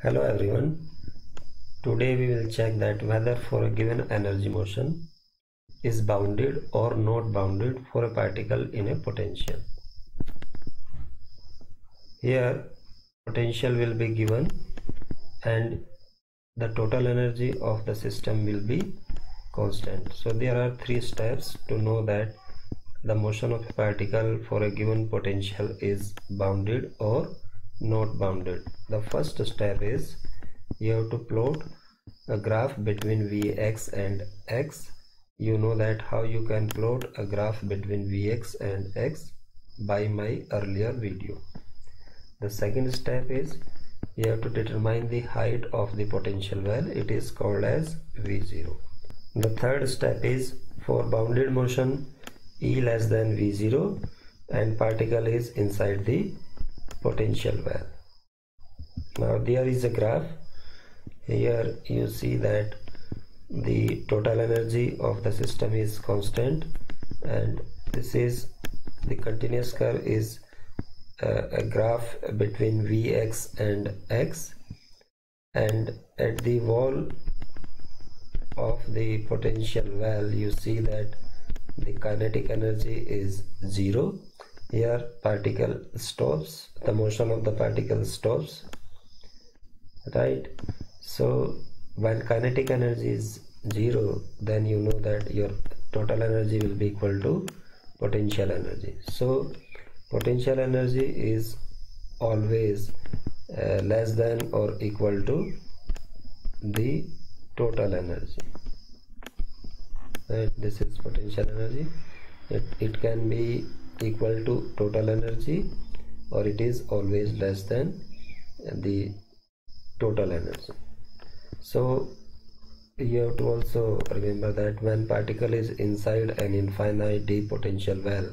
Hello everyone. Today we will check that whether for a given energy motion is bounded or not bounded for a particle in a potential. Here potential will be given and the total energy of the system will be constant. So there are three steps to know that the motion of a particle for a given potential is bounded or not bounded. The first step is you have to plot a graph between Vx and x. You know that how you can plot a graph between Vx and x by my earlier video. The second step is you have to determine the height of the potential well. It is called as V0. The third step is for bounded motion E less than V0 and particle is inside the potential well. Now there is a graph. Here you see that the total energy of the system is constant, and this is the continuous curve is a graph between Vx and x, and at the wall of the potential well you see that the kinetic energy is 0. Here particle stops, the motion of the particle stops, right? So when kinetic energy is 0, then you know that your total energy will be equal to potential energy. So potential energy is always less than or equal to the total energy. Right? This is potential energy. It can be equal to total energy, or it is always less than the total energy. So you have to also remember that when particle is inside an infinite deep potential well,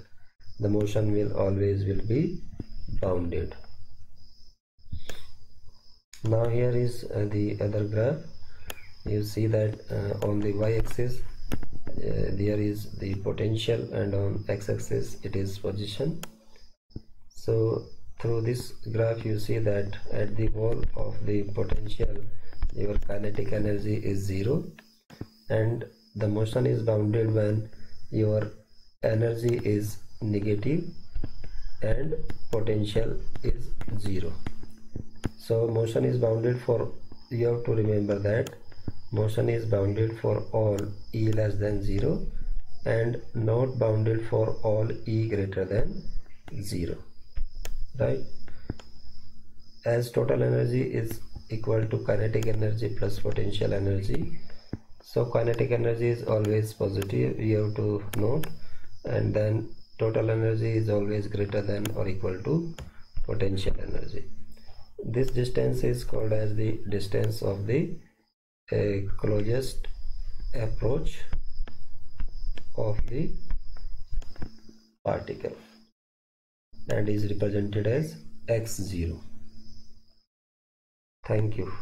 the motion will always be bounded. Now here is the other graph. You see that on the y-axis there is the potential, and on x-axis it is position. So through this graph you see that at the wall of the potential your kinetic energy is 0, and the motion is bounded when your energy is negative and potential is 0. So motion is bounded for, you have to remember that motion is bounded for all E less than 0 and not bounded for all E greater than 0, right? As total energy is equal to kinetic energy plus potential energy, so kinetic energy is always positive, you have to note, and then total energy is always greater than or equal to potential energy. This distance is called as the distance of the closest approach of the particle and is represented as x0. Thank you.